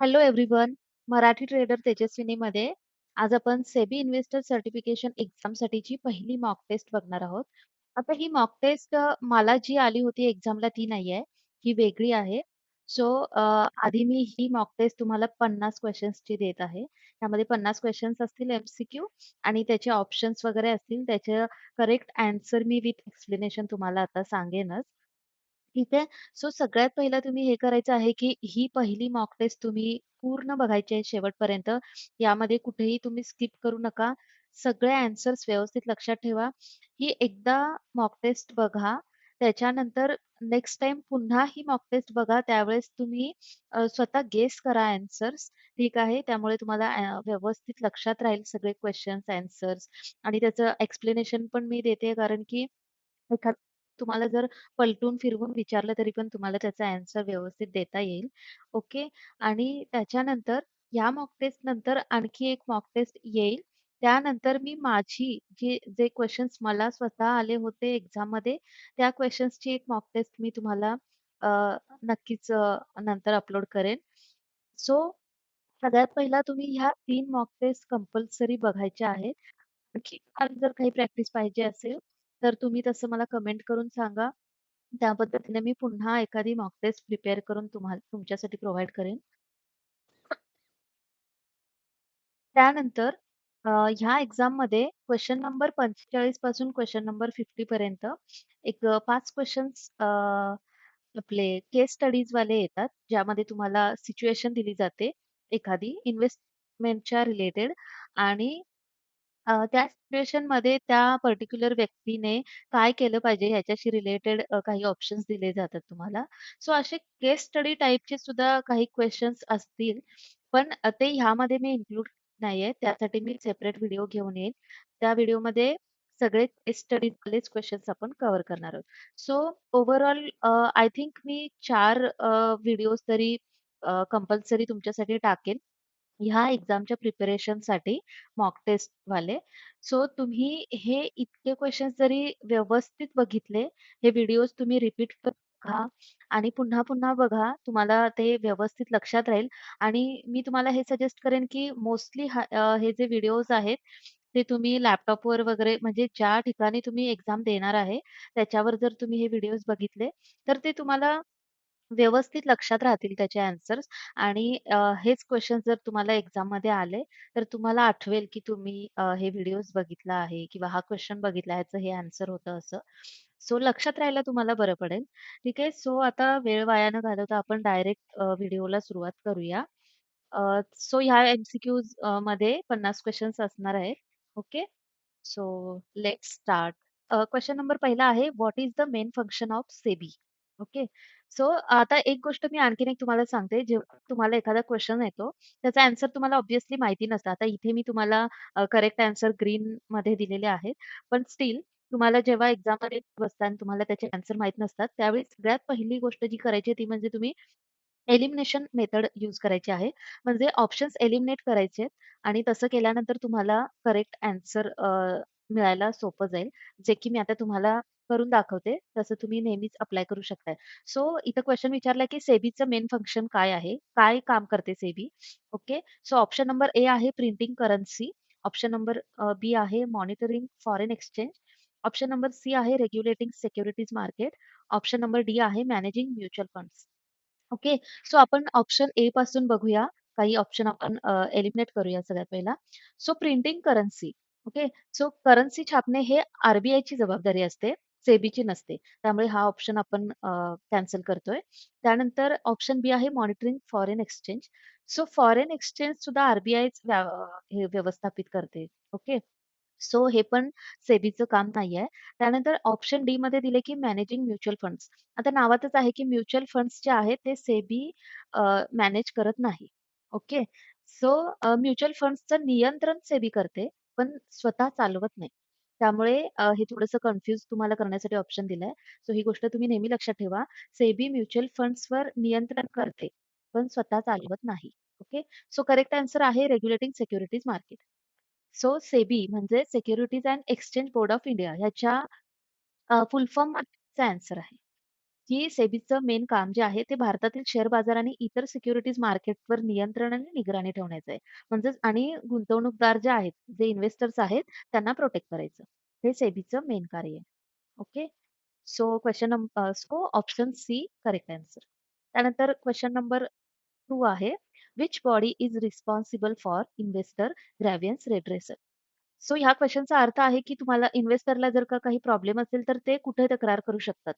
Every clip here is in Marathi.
Hello everyone. मराठी ट्रेडर तेजस्विनीमध्ये आज आपण सेबी इन्व्हेस्टर सर्टिफिकेशन एक्झामसाठीची पहिली मॉक टेस्ट बघणार आहोत. आता ही मॉक टेस्ट मला जी आली होती एक्झामला ती नाही आहे, ही वेगळी आहे. सो आधी मी ही मॉक टेस्ट तुम्हाला 50 क्वेश्चन्सची देत आहे. त्यामध्ये 50 क्वेश्चन्स असतील एमसीक्यू आणि त्याचे ऑप्शन्स वगैरे असतील. त्याचे correct answer me with explanation तुम्हाला आता सांगेनच. ठीक आहे. सो सगळ्यात पहिलं तुम्ही हे करायचं आहे, की ही पहिली मॉक टेस्ट तुम्ही पूर्ण बघायची आहे शेवटपर्यंत. यामध्ये कुठेही तुम्ही स्किप करू नका. सगळे ॲन्सर्स व्यवस्थित लक्षात ठेवा. ही एकदा मॉक टेस्ट बघा. त्याच्यानंतर नेक्स्ट टाईम पुन्हा ही मॉक टेस्ट बघा. त्यावेळेस तुम्ही स्वतः गेस करा ॲन्सर्स. ठीक आहे. त्यामुळे तुम्हाला व्यवस्थित लक्षात राहील सगळे क्वेशन्स, ॲन्सर्स आणि त्याचं एक्सप्लेनेशन पण मी देते कारण की एखाद तुम्हाला जर पलटून फिरवून विचारलं तरी पण तुम्हाला त्याचा ॲन्सर व्यवस्थित देता येईल. ओके. आणि त्याच्यानंतर या मॉक टेस्ट नंतर आणखी एक मॉक टेस्ट येईल. त्यानंतर मी माझी जे क्वेशन्स मला स्वतः आले होते एक्झाममध्ये, त्या क्वेशन्सची एक मॉक टेस्ट मी तुम्हाला अ, नक्कीच नंतर अपलोड करेन. सो सगळ्यात पहिला तुम्ही ह्या 3 मॉक टेस्ट कंपल्सरी बघायच्या आहेत. आणखी तुम्हाला जर काही प्रॅक्टिस पाहिजे असेल, तर तुम्ही तसं मला कमेंट करून सांगा. त्या पद्धतीने मी पुन्हा एखादी मॉक टेस्ट प्रिपेअर करून तुमच्यासाठी प्रोव्हाईड करेन. त्यानंतर ह्या एक्झाममध्ये क्वेशन नंबर 45 पासून क्वेशन नंबर 50 पर्यंत एक 5 क्वेशन्स आपले केस स्टडीज वाले येतात, ज्यामध्ये तुम्हाला सिच्युएशन दिली जाते एखादी इन्व्हेस्टमेंटच्या रिलेटेड आणि त्या सिच्युएशनमध्ये त्या पर्टिक्युलर व्यक्तीने काय केलं पाहिजे ह्याच्याशी रिलेटेड काही ऑप्शन्स दिले जातात तुम्हाला. सो असे केस स्टडी टाइपचे सुद्धा काही क्वेशन्स असतील, पण ते ह्यामध्ये मी इन्क्लूड नाहीये. त्यासाठी मी सेपरेट व्हिडिओ घेऊन येईन. त्या व्हिडिओमध्ये सगळे केस स्टडीजवालेच क्वेशन्स आपण कव्हर करणार आहोत. So overall I think me 4 videos तरी कंपल्सरी तुमच्यासाठी टाकेन. ह्या एक्झामच्या प्रिपरेशनसाठी मॉक टेस्टवाले. सो तुम्ही हे इतके क्वेशन्स जरी व्यवस्थित बघितले, हे व्हिडिओज तुम्ही रिपीट बघा आणि पुन्हा-पुन्हा बघा. तुम्हाला ते व्यवस्थित लक्षात राहील आणि मी तुम्हाला हे सजेस्ट करेन, की मोस्टली हे जे व्हिडिओज आहेत, ते तुम्ही लॅपटॉपवर वगैरे म्हणजे ज्या ठिकाणी तुम्ही एक्झाम देणार आहे, त्याच्यावर जर तुम्ही हे व्हिडिओज बघितले, तर ते तुम्हाला व्यवस्थित लक्षात राहतील त्याचे आन्सर्स आणि हेच क्वेशन्स जर तुम्हाला एक्झाममध्ये आले, तर तुम्हाला आठवेल की तुम्ही हे व्हिडिओज बघितला आहे किंवा हा क्वेशन बघितला ह्याचं हे आन्सर होतं असं. सो लक्षात राहायला तुम्हाला बरं पडेल. ठीक आहे. सो आता वेळ वाया न घालवता आपण डायरेक्ट व्हिडिओला सुरुवात करूया. सो ह्या एम-सी-क्यूज मध्ये 50 क्वेशन्स असणार आहेत. Okay. So let's start. Question number पहिला आहे, what is the main function of SEBI? Okay. So आता एक गोष्ट मी आणखीन एक तुम्हाला सांगते. जेव्हा तुम्हाला एखादा क्वेशन येतो, त्याचा आन्सर तुम्हाला ऑब्व्हियसली माहिती नसतं. आता इथे मी तुम्हाला करेक्ट आन्सर ग्रीनमध्ये दिलेले आहेत. पण स्टिल तुम्हाला जेव्हा एक्झाममध्ये बसता आणि तुम्हाला त्याचे आन्सर माहीत नसतात, त्यावेळी सगळ्यात पहिली गोष्ट जी करायची आहे ती म्हणजे तुम्ही एलिमिनेशन मेथड यूज करायची आहे. म्हणजे ऑप्शन्स एलिमिनेट करायचे आहेत आणि तसं केल्यानंतर तुम्हाला करेक्ट आन्सर मिळायला सोपं जाईल. जे की मी आता तुम्हाला करून दाखवते. तसं तुम्ही नेहमीच अप्लाय करू शकताय. सो इथं क्वेशन विचारलाय की सेबीचं मेन फंक्शन काय आहे? काय काम करते SEBI? Okay. So option number A आहे printing currency. Option number B आहे monitoring foreign exchange. Option number C आहे regulating securities market. Option number D आहे managing mutual funds. Okay. So आपण ऑप्शन ए पासून बघूया. काही ऑप्शन आपण एलिमिनेट करूया सगळ्यात पहिला. So printing currency. Okay. So currency छापणे हे आर-बी-आयची जबाबदारी असते, सेबीची नसते. त्यामुळे हा ऑप्शन आपण कॅन्सल करतोय. त्यानंतर ऑप्शन बी आहे monitoring foreign exchange. So foreign exchange सुद्धा आर-बी-आयच हे व्यवस्थापित करते. ओके. सो हे पण सेबीचं काम नाहीये. त्यानंतर ऑप्शन डी मध्ये दिले की मॅनेजिंग म्युच्युअल फंड्स. आता नावातच आहे की म्युच्युअल फंड्स जे आहेत ते सेबी मॅनेज करत नाही. ओके. सो म्युच्युअल फंड्सचं नियंत्रण सेबी करते, पण स्वतः चालवत नाही. त्यामुळे हे थोडंसं कन्फ्यूज तुम्हाला करण्यासाठी ऑप्शन दिलाय. सो ही गोष्ट तुम्ही नेहमी लक्षात ठेवा. सेबी म्युच्युअल फंड्सवर नियंत्रण करते, पण स्वतः चालवत नाही. ओके. सो करेक्ट आन्सर आहे regulating securities market. So SEBI म्हणजे securities and exchange board of India ह्याच्या फुल फॉर्म चा आन्सर आहे. की सेबीचं मेन काम जे आहे ते भारतातील शेअर बाजार आणि इतर सिक्युरिटीज मार्केटवर नियंत्रण आणि निगराणी ठेवण्याचं आहे. म्हणजेच आणि गुंतवणूकदार जे आहेत, जे इन्व्हेस्टर्स आहेत, त्यांना प्रोटेक्ट करायचं. हे सेबीचं मेन कार्य आहे. Okay. So option C correct answer. त्यानंतर क्वेश्चन नंबर 2 आहे. Which body is responsible for investor grievance redressal? So ह्या क्वेश्चनचा अर्थ आहे की तुम्हाला इन्व्हेस्टरला जर का काही प्रॉब्लेम असेल तर ते कुठे तक्रार करू शकतात.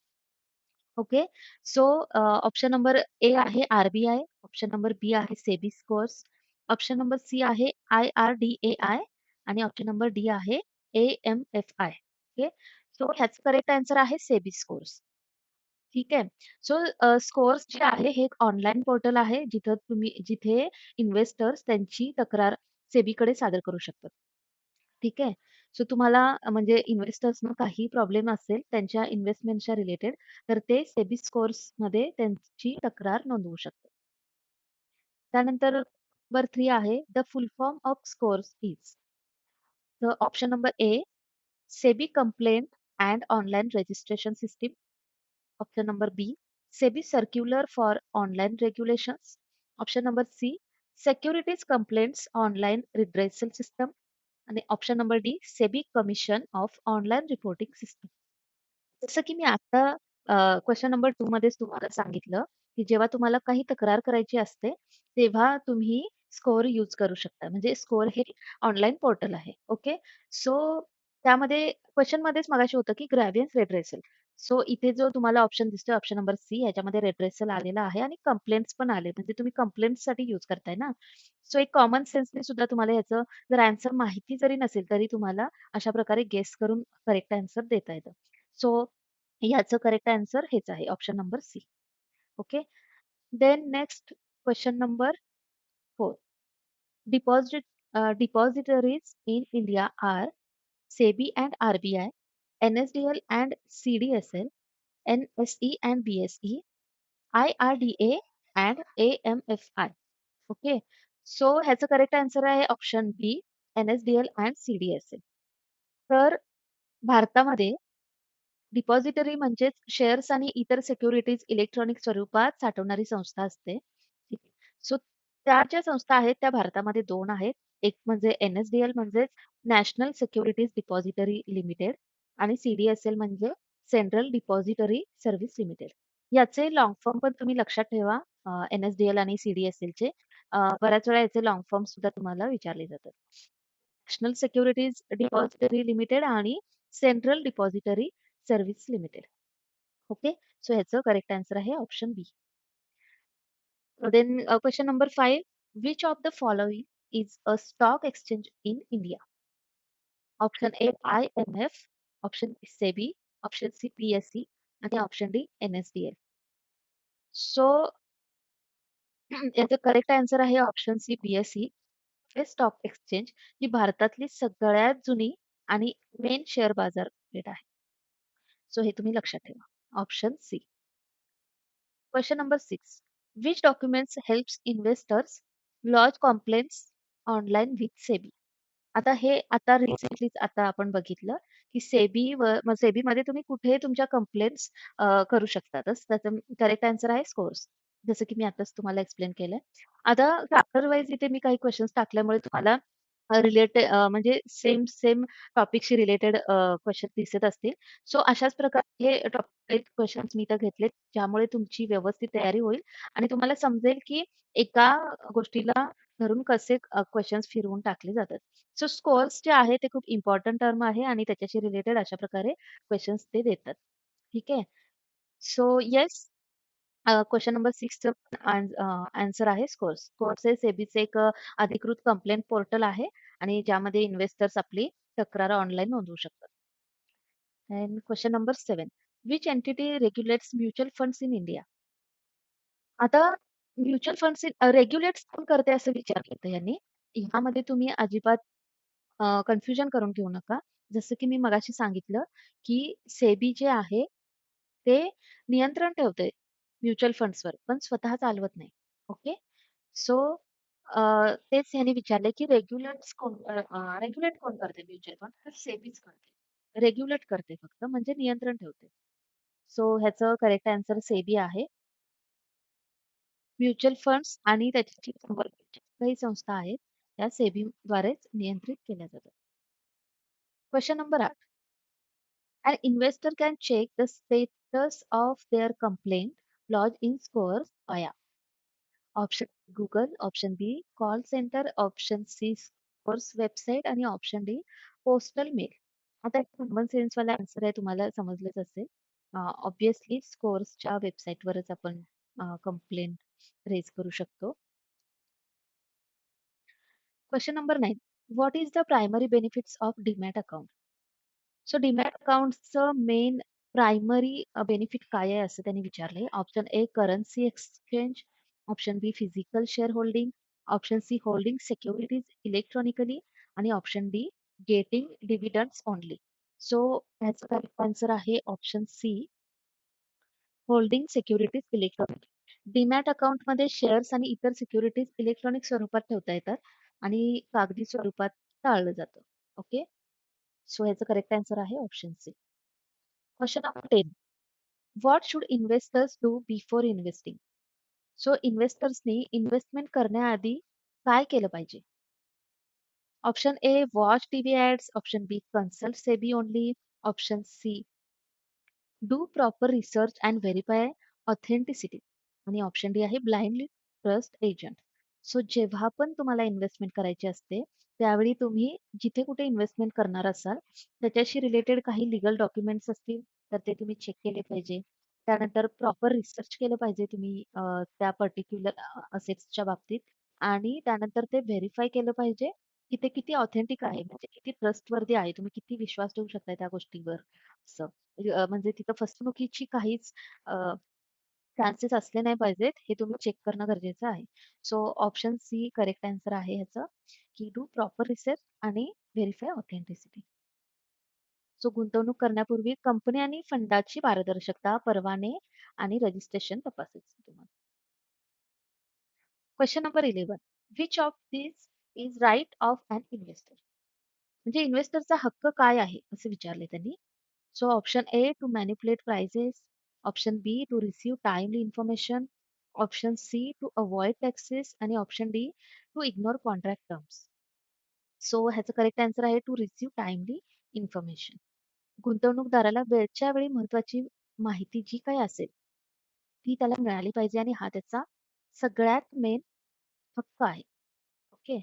Okay. So option number A आहे आर-बी-आय, ऑप्शन नंबर बी आहे सेबी स्कोअर्स, ऑप्शन नंबर सी आहे IRDAI आणि ऑप्शन नंबर डी आहे AMFI. ओके. सो ह्याचं करेक्ट आन्सर आहे सेबी स्कोअर्स. ठीक आहे. सो स्कोअर्स जे आहे हे एक ऑनलाईन पोर्टल आहे जिथे इन्व्हेस्टर्स त्यांची तक्रार सेबीकडे सादर करू शकतात. ठीक आहे. सो तुम्हाला म्हणजे इन्व्हेस्टर्सना काही प्रॉब्लेम असेल त्यांच्या इन्व्हेस्टमेंटच्या रिलेटेड, तर ते सेबी स्कोर्समध्ये त्यांची तक्रार नोंदवू शकतात. त्यानंतर नंबर 3 आहे the full form of SCORES is. तर option number A SEBI complaint and online registration system. Option number B SEBI circular for online regulations. Option number C securities complaints online redressal system. आणि option number D SEBI commission of online reporting system. जसं की मी आता क्वेशन नंबर 2 मध्येच तुम्हाला सांगितलं, की जेव्हा तुम्हाला काही तक्रार करायची असते, तेव्हा तुम्ही स्कोअर यूज करू शकता. म्हणजे स्कोअर हे ऑनलाईन पोर्टल आहे. ओके. सो त्यामध्ये क्वेशनमध्येच मगाशी होतं, की ग्रॅव्हियन्स रेड्रेसल. सो इथे जो तुम्हाला ऑप्शन दिसतोय ऑप्शन नंबर सी ह्याच्यामध्ये रेड्रेसल आलेला आहे आणि कंप्लेंट्स पण आले. म्हणजे तुम्ही कंप्लेंट्ससाठी यूज करताय ना. सो एक कॉमन सेन्सने सुद्धा तुम्हाला ह्याचं जर ॲन्सर माहिती जरी नसेल, तरी तुम्हाला अशा प्रकारे गेस करून करेक्ट ॲन्सर देता येतं. सो ह्याचं करेक्ट आन्सर हेच आहे option number C. Okay. Then next question number 4. Deposit depositories in India are SEBI and RBI, NSDL and CDSL, NSE and BSE, IRDA and AMFI. Okay. So ह्याचं करेक्ट आन्सर आहे option B NSDL and CDSL. तर भारतामध्ये डिपॉझिटरी म्हणजेच शेअर्स आणि इतर सिक्युरिटीज इलेक्ट्रॉनिक स्वरूपात साठवणारी संस्था असते. ठीक आहे. सो त्या ज्या संस्था आहेत त्या भारतामध्ये 2 आहेत. एक म्हणजे NSDL म्हणजेच नॅशनल सिक्युरिटीज डिपॉझिटरी लिमिटेड आणि CDSL म्हणजे सेंट्रल डिपॉझिटरी सर्व्हिस लिमिटेड. याचे लाँग फॉर्म पण तुम्ही लक्षात ठेवा. NSDL आणि CDSLचे बऱ्याच वेळा याचे लाँग फॉर्म सुद्धा तुम्हाला विचारले जातात. नॅशनल सिक्युरिटीज डिपॉझिटरी लिमिटेड आणि central depository service limited. Okay. So ह्याचं करेक्ट आन्सर आहे option B. Then question number 5. Which of the following is a stock exchange in India? Option A IMF, option B SEBI, option C PSE आणि ऑप्शन डी NSDL. सो याचं करेक्ट आन्सर आहे ऑप्शन सी PSE. हे स्टॉक एक्सचेंज ही भारतातली सगळ्यात जुनी आणि मेन शेअर बाजारपेठ आहे. सो हे तुम्ही लक्षात ठेवा. Option C. Question number 6. Which documents helps investors lodge complaints online with SEBI? आता रिसेंटलीच आता आपण बघितलं, की सेबीमध्ये तुम्ही कुठे तुमच्या कंप्लेंट्स करू शकतातच. त्याचं करेक्ट आन्सर आहे स्कोर्स. जसं की मी आताच तुम्हाला एक्सप्लेन केलंय. आता चॅप्टर वाईज इथे मी काही क्वेशन्स टाकल्यामुळे तुम्हाला म्हणजे सेम सेम टॉपिकशी रिलेटेड क्वेशन दिसत असतील. सो अशाच प्रकारे हे टॉपिक क्वेशन्स मी इथं घेतलेत, ज्यामुळे तुमची व्यवस्थित तयारी होईल आणि तुम्हाला समजेल, की एका गोष्टीला धरून कसे क्वेशन्स फिरवून टाकले जातात. सो स्कोर्स जे आहे ते खूप इम्पोर्टंट टर्म आहे आणि त्याच्याशी रिलेटेड अशा प्रकारे क्वेशन्स ते देतात. ठीक आहे. सो येस क्वेशन नंबर 6चं आन्सर आहे स्कोर्स. स्कोर्स हे सेबीचे एक अधिकृत कंप्लेंट पोर्टल आहे आणि ज्यामध्ये इन्व्हेस्टर्स आपली तक्रार ऑनलाईन नोंदवू शकतात. And question number 7. Which entity रेग्युलेट्स mutual funds in India? आता म्युच्युअल फंड्स रेग्युलेट्स कोण करते असं विचारलं होतं यांनी. ह्यामध्ये तुम्ही अजिबात कन्फ्युजन करून घेऊ नका. जसं की मी मगाशी सांगितलं, की सेबी जे आहे, ते नियंत्रण ठेवते म्युच्युअल फंड्सवर, पण स्वतः चालवत नाही. ओके. सो तेच ह्याने विचारले, की रेग्युलेट कोण करते म्युच्युअल फंड? तर सेबीच करते. रेग्युलेट करते फक्त म्हणजे नियंत्रण ठेवते. सो ह्याचं करेक्ट आन्सर सेबी आहे. म्युच्युअल फंड्स आणि त्याची संबंधित काही संस्था आहेत, त्या सेबीद्वारेच नियंत्रित केल्या जातात. Question number 8. An investor can check the status of their complaint lodged in scores via option Google, option B call centre, option C scores website आणि ऑप्शन डी पोस्टल मेल. आता कॉमन सेन्स वाला आन्सर आहे, तुम्हाला समजलंच असेल. ऑब्विसली स्कोर्सच्या वेबसाईटवरच आपण कंप्लेंट रेज करू शकतो. Question number 9. What is the primary benefits of demat account? So demat अकाउंटचं मेन प्रायमरी बेनिफिट काय आहे असं त्यांनी विचारलंय. Option A currency exchange, option B physical share holding, option C holding securities electronically आणि option D getting dividends only. So ह्याचा करेक्ट आन्सर आहे option C holding securities electronic. Demat अकाउंटमध्ये शेअर्स आणि इतर सिक्युरिटीज इलेक्ट्रॉनिक स्वरूपात ठेवता येतात आणि कागदी स्वरूपात टाळलं जातं. ओके, सो ह्याचं करेक्ट आन्सर आहे option C. Question number 10. What should investors do before investing? So इन्व्हेस्टर्सनी इन्व्हेस्टमेंट करण्याआधी काय केलं पाहिजे? Option A watch TV ads, option B consult SEBI only, option C do proper research and verify authenticity आणि ऑप्शन डी आहे ब्लाइंडली ट्रस्ट एजंट. सो जेव्हा पण तुम्हाला इन्व्हेस्टमेंट करायची असते, त्यावेळी तुम्ही जिथे कुठे इन्व्हेस्टमेंट करणार असाल त्याच्याशी रिलेटेड काही लिगल डॉक्युमेंट्स असतील तर ते तुम्ही चेक केले पाहिजे. त्यानंतर प्रॉपर रिसर्च केलं पाहिजे तुम्ही त्या पर्टिक्युलर असेट्सच्या बाबतीत आणि त्यानंतर ते व्हेरीफाय केलं पाहिजे की ते किती ऑथेंटिक आहे, म्हणजे किती ट्रस्टवर्दी आहे, तुम्ही किती विश्वास ठेवू शकता त्या गोष्टीवर. असं म्हणजे तिथं फसवणुकीची काहीच चान्सेस असले नाही पाहिजेत, हे तुम्ही चेक करणं गरजेचं आहे. So option C correct answer आहे ह्याचं, की डू प्रॉपर रिसर्च आणि व्हेरीफाय ऑथेंटिसिटी. सो गुंतवणूक करण्यापूर्वी कंपनी आणि फंडाची पारदर्शकता, परवाने आणि रजिस्ट्रेशन तपासायचं तुम्हाला. Question number 11. Which of this is right of an investor? म्हणजे इन्व्हेस्टरचा हक्क काय आहे असं विचारले त्यांनी. So option A to manipulate prices, option B to receive timely information, option C to avoid taxes आणि option D to ignore contract terms. So ह्याचं करेक्ट आन्सर आहे टू रिसीव्ह टाइमली इन्फॉर्मेशन. गुंतवणूकदाराला वेळच्या वेळी महत्वाची माहिती जी काही असेल ती त्याला मिळाली पाहिजे आणि हा त्याचा सगळ्यात मेन हक्क आहे. ओके,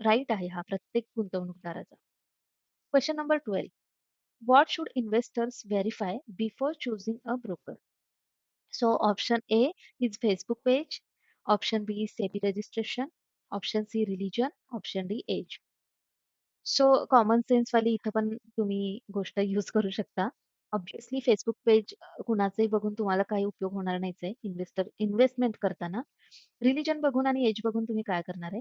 राईट आहे हा प्रत्येक गुंतवणूकदाराचा. Question number 12. What should investors verify before choosing a broker? So option A is Facebook page, option B is SEBI registration, option C religion, option D age. So common sense वाली इथं पण तुम्ही गोष्ट यूज करू शकता. ऑब्विसली फेसबुक पेज कुणाचंही बघून तुम्हाला काही उपयोग होणार नाहीच आहे इन्व्हेस्टमेंट करताना. रिलिजन बघून आणि एज बघून तुम्ही काय करणार आहे?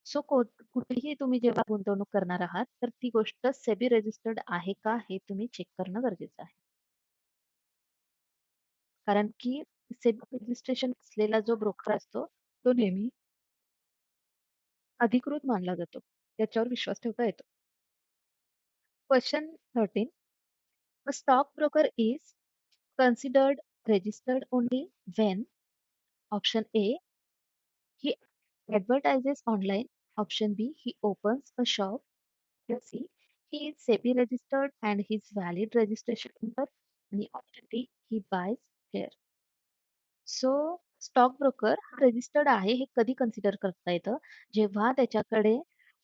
सो कुठेही तुम्ही जेव्हा गुंतवणूक करणार आहात तर ती गोष्ट सेबी रजिस्टर्ड आहे का हे तुम्ही चेक करणं गरजेचं आहे. कारण की सेबी रजिस्ट्रेशन असलेला जो ब्रोकर असतो तो नेहमी अधिकृत मानला जातो. त्याच्यावर विश्वास ठेवता येतो. Question 13. A stockbroker is considered registered only when option A he advertises online, option B he opens a shop, option C he is SEBI registered and his valid registration number आणि option D he buys share. So stock broker हा रजिस्टर्ड आहे हे कधी कन्सिडर करता येतं? जेव्हा त्याच्याकडे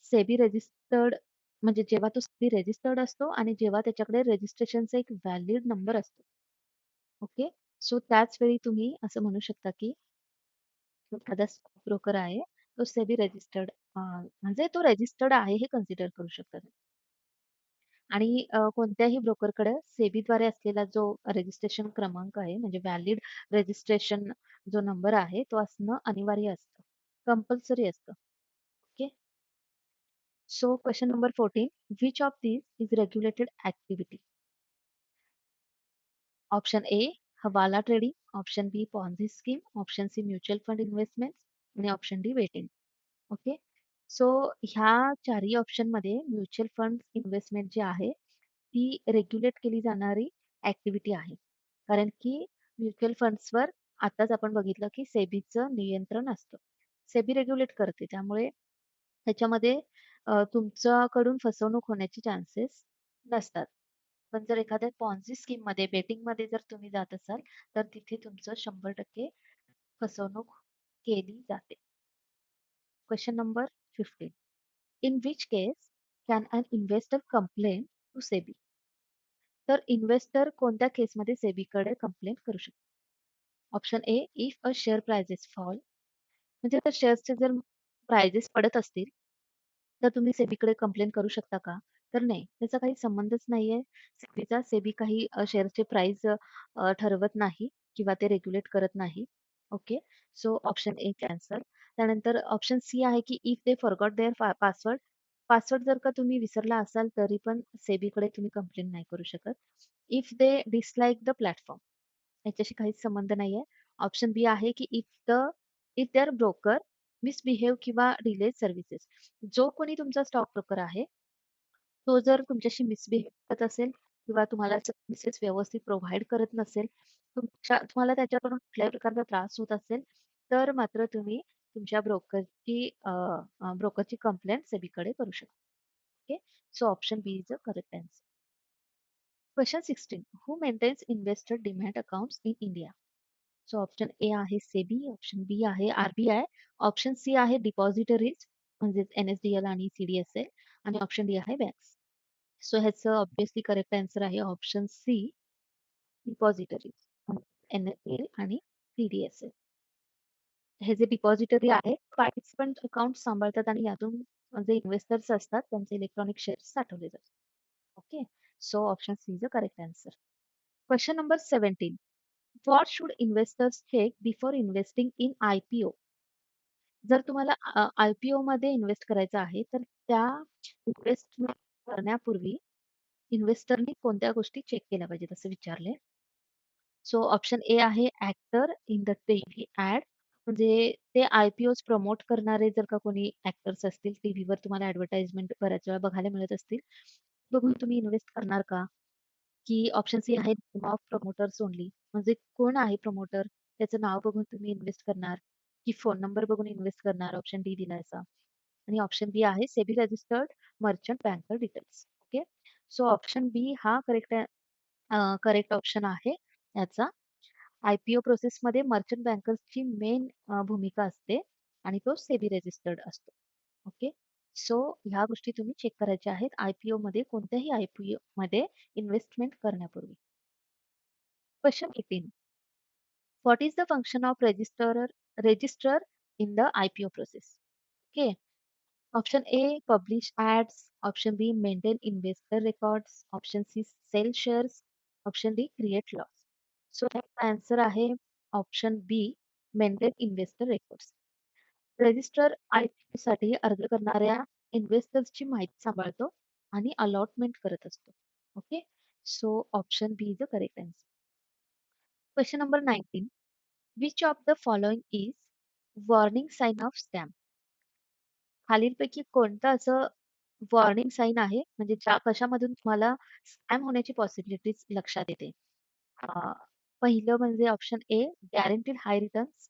सेबी रजिस्टर्ड म्हणजे जेव्हा तो सेबी रजिस्टर्ड असतो आणि जेव्हा त्याच्याकडे रजिस्ट्रेशनचा एक व्हॅलिड नंबर असतो. ओके, सो त्याच वेळी तुम्ही असं म्हणू शकता की एखादा स्टॉक ब्रोकर आहे तो सेबी रजिस्टर्ड म्हणजे तो रजिस्टर्ड आहे हे कन्सिडर करू शकतात. आणि कोणत्याही ब्रोकरकडे सेबीद्वारे असलेला जो रजिस्ट्रेशन क्रमांक आहे म्हणजे व्हॅलिड रजिस्ट्रेशन जो नंबर आहे तो असणं अनिवार्य असतं, कंपल्सरी असतं. Okay, so question number 14. Which of this is regulated activity? Option A hawala trading, option B Ponzi scheme, option C mutual fund investment आणि option D betting. Okay, so ह्या चारही ऑप्शन मध्ये म्युच्युअल फंड इन्व्हेस्टमेंट जी आहे ती रेग्युलेट केली जाणारी ऍक्टिव्हिटी आहे. कारण की म्युच्युअल फंड्सवर आताच आपण बघितलं की सेबीचं नियंत्रण असतं. सेबी रेग्युलेट करते. त्यामुळे त्याच्यामध्ये तुमच्याकडून फसवणूक होण्याचे चान्सेस नसतात. पण जर एखाद्या पॉन्झी स्कीममध्ये, बेटिंगमध्ये जर तुम्ही जात असाल, तर तिथे तुमचं 100% फसवणूक केली जाते. Question number 15. In which case can an investor complain to SEBI? तर इन्व्हेस्टर कोणत्या केसमध्ये सेबीकडे कंप्लेंट करू शकतो? Option A, if a share prices fall, म्हणजे जर शेअर्सचे जर प्राइजेस पडत असतील, तर तुम्ही सेबीकडे कंप्लेंट करू शकता का? तर नाही, त्याचा काही संबंधच नाहीये सेबीचा. सेबी काही शेअर्सचे प्राइस ठरवत नाही किंवा ते रेग्युलेट करत नाही. Okay. So option A cancel. त्यानंतर ऑप्शन सी आहे की if they forgot their password. Password जर का तुम्ही विसरला असाल तरी पण सेबीकडे तुम्ही कंप्लेंट नाही करू शकत. If they dislike the platform, याच्याशी काहीच संबंध नाहीये. ऑप्शन बी आहे की इफ देअर ब्रोकर मिसबिहेव किंवा डिले सर्व्हिसेस. जो कोणी तुमचा स्टॉक ब्रोकर आहे, तो जर तुमच्याशी मिसबिहेव करत असेल किंवा तुम्हाला सर्व्हिसेस व्यवस्थित प्रोव्हाईड करत नसेल, तुम्हाला त्याच्याकडून कुठल्याही प्रकारचा त्रास होत असेल, तर मात्र तुम्ही तुमच्या ब्रोकरची कंप्लेंट सेबीकडे करू शकता. Okay. So option B is a correct answer. Question 16. Who maintains investor demat accounts in India? So option A आहे सेबी, ऑप्शन बी आहे आरबीआय, ऑप्शन सी आहे डिपॉझिटरीज म्हणजेच एनएसडीएल आणि सीडीएसएल, आणि ऑप्शन डी आहे बँक्स. सो ह्याचं ऑब्विसली करेक्ट आन्सर आहे ऑप्शन सी, डिपॉझिटरीज, एनएसडीएल आणि सीडीएसएल. हे जे डिपॉझिटरी आहे, पार्टिसिपंट अकाउंट सांभाळतात आणि यातून जे इन्व्हेस्टर्स असतात त्यांचे इलेक्ट्रॉनिक शेअर्स साठवले जातात. Okay. So option C is a correct answer. Question number 17. What should investors check before investing in IPO? जर तुम्हाला IPO मध्ये इन्व्हेस्ट करायचं आहे, तर त्या इन्व्हेस्टमेंट करण्यापूर्वी इन्व्हेस्टरनी कोणत्या गोष्टी चेक केल्या पाहिजेत असं विचारले. सो ऑप्शन ए आहे actor in the TV ad, म्हणजे ते आयपीओज प्रमोट करणारे जर का कोणी ऍक्टर्स असतील, टीव्हीवर तुम्हाला ऍडव्हर्टाइजमेंट बऱ्याच वेळा बघायला मिळत असतील, बघून तुम्ही इन्व्हेस्ट करणार का? की ऑप्शन सी आहे नेम ऑफ प्रमोटर्स ओनली, म्हणजे कोण आहे प्रमोटर त्याचं नाव बघून तुम्ही इन्व्हेस्ट करणार, की फोन नंबर बघून इन्व्हेस्ट करणार, ऑप्शन डी दिला असा. आणि ऑप्शन बी आहे SEBI registered merchant banker details. Okay. So option B हा करेक्ट ऑप्शन आहे याचा. आयपीओ प्रोसेसमध्ये मर्चंट बँकर्सची मेन भूमिका असते आणि तो सेबी रजिस्टर्ड असतो. ओके. सो ह्या गोष्टी तुम्ही चेक करायच्या आहेत आयपीओ मध्ये, कोणत्याही आयपीओ मध्ये इन्व्हेस्टमेंट करण्यापूर्वी. Question 18. What is the function of register in the IPO process? Okay. Option A publish ads, option B maintain investor records, option C sell shares, option D create loss. So answer आहे option B, maintain investor records. Register IPO साठी अर्ज करणाऱ्या इन्व्हेस्टर्सची माहिती सांभाळतो आणि अलॉटमेंट करत असतो. Okay. So option B is the correct answer. Question number 19. Which of the following is warning sign of scam? खालीलपैकी कोणतं असं वॉर्निंग साइन आहे, म्हणजे कशामधून तुम्हाला स्कॅम होण्याची पॉसिबिलिटीज लक्षात येते? अ, पहिलं म्हणजे option A guaranteed high returns,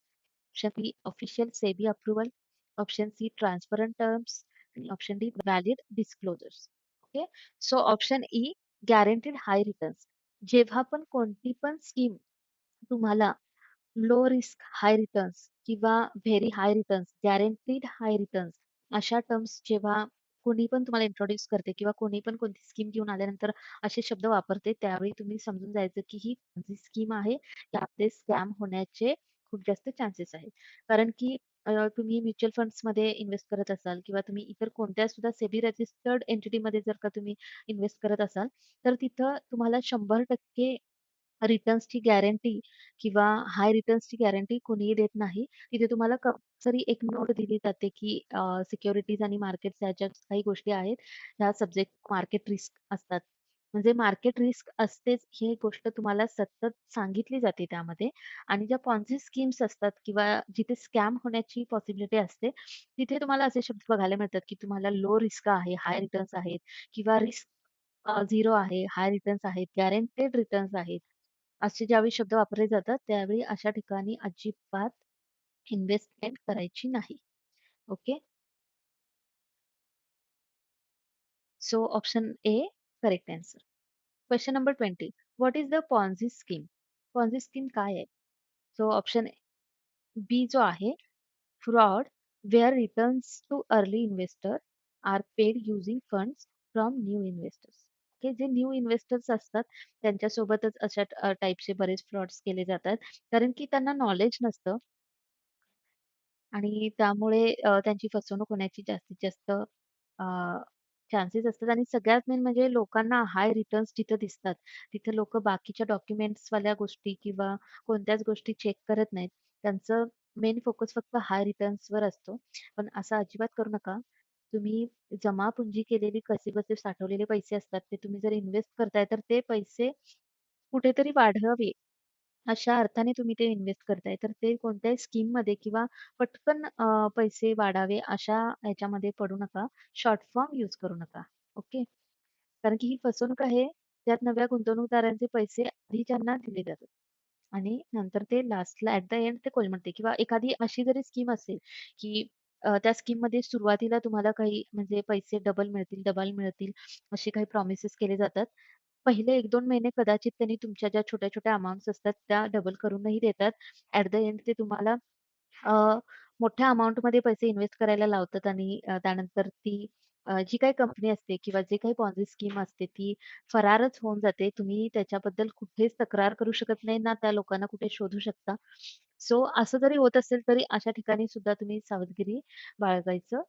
option B official SEBI approval, option C transparent terms, आणि option D valid disclosures. Okay. So option E, guaranteed high returns. जेव्हा पण कोणती पण स्कीम तुम्हाला लो रिस्क हाय रिटर्न्स किंवा very high returns, guaranteed high returns, अशा टर्म्स जेव्हा कोणी पण तुम्हाला इंट्रोड्यूस करते किंवा कोणी पण कोणती स्कीम घेऊन आल्यानंतर असे शब्द वापरते, त्यावेळी तुम्ही समजून जायचं की ही जी स्कीम आहे त्यामध्ये स्कॅम होण्याचे खूप जास्त चान्सेस आहेत. कारण की तुम्ही म्युच्युअल फंड्स मध्ये इन्व्हेस्ट करत असाल किंवा तुम्ही इतर कोणत्या सुद्धा सेबी रजिस्टर्ड एंटिटीमध्ये जर का तुम्ही इन्व्हेस्ट करत असाल, तर तिथं तुम्हाला 100% रिटर्न्सची गॅरंटी किंवा हाय रिटर्न्सची गॅरंटी कोणीही देत नाही. तिथे तुम्हाला कंपल्सरी एक नोट दिली जाते, की सिक्युरिटीज आणि मार्केट्स ह्या ज्या काही गोष्टी आहेत, ह्या सब्जेक्ट मार्केट रिस्क असतात. म्हणजे मार्केट रिस्क असतेच ही गोष्ट तुम्हाला सतत सांगितली जाते त्यामध्ये. आणि ज्या पॉन्झी स्कीम्स असतात किंवा जिथे स्कॅम होण्याची पॉसिबिलिटी असते, तिथे तुम्हाला असे शब्द बघायला मिळतात, की तुम्हाला लो रिस्क आहे, हाय रिटर्न्स आहेत किंवा रिस्क 0 आहे, हाय रिटर्न्स आहेत, गॅरंटेड रिटर्न्स आहेत. असे ज्यावेळी शब्द वापरले जातात, त्यावेळी अशा ठिकाणी अजिबात इन्व्हेस्टमेंट करायची नाही. Okay. So option A correct answer. Question number 20. What is the Ponzi scheme? Ponzi scheme काय आहे? सो ऑप्शन बी जो आहे, fraud where returns to early investor are paid using funds from new investors. Okay, जे न्यू इन्व्हेस्टर्स असतात त्यांच्यासोबतच अशा टाईपचे बरेच फ्रॉड्स केले जातात. कारण की त्यांना नॉलेज नसतं आणि त्यामुळे त्यांची फसवणूक होण्याची जास्तीत जास्त चान्सेस असतात आणि सगळ्यात मेन म्हणजे लोकांना हाय रिटर्न्स जिथं दिसतात, तिथे लोकं बाकीच्या डॉक्युमेंट्सवाल्या गोष्टी किंवा कोणत्याच गोष्टी चेक करत नाहीत. त्यांचं मेन फोकस फक्त हाय रिटर्न्सवर असतो. पण असं अजिबात करू नका. तुम्ही जमा पुंजी केलेली कसेबसे साठवलेले पैसे असतात, ते तुम्ही जर इन्व्हेस्ट करताय, तर ते पैसे कुठेतरी वाढवावे अशा अर्थाने तुम्ही ते इन्व्हेस्ट करताय. तर ते कोणत्याही स्कीममध्ये किंवा पटकन पैसे वाढावे अशा ह्याच्यामध्ये पडू नका. शॉर्ट फॉर्म यूज करू नका. ओके. कारण की ही फसवणूक आहे. त्यात नव्या गुंतवणूकदारांचे पैसे आधीच्यांना दिले जातात आणि नंतर ते लास्टला ॲट द एंड ते कोलमडते किंवा एखादी अशी जरी स्कीम असेल, की त्या स्कीममध्ये सुरुवातीला तुम्हाला काही म्हणजे पैसे डबल मिळतील, डबल मिळतील असे काही प्रॉमिसेस केले जातात. पहिले 1-2 महिने कदाचित त्यांनी तुमच्या ज्या छोट्या-छोट्या अमाउंट्स असतात त्या डबल करूनही देतात. ॲट द एंड ते तुम्हाला अ, मोठ्या अमाउंटमध्ये पैसे इन्व्हेस्ट करायला लावतात आणि त्यानंतर ती जी काही कंपनी असते किंवा जे काही पॉलिसी स्कीम असते ती फरारच होऊन जाते. तुम्ही त्याच्याबद्दल कुठेच तक्रार करू शकत नाही ना त्या लोकांना कुठे शोधू शकता. सो असं जरी होत असेल तरी अशा ठिकाणी सुद्धा तुम्ही सावधगिरी बाळगायचं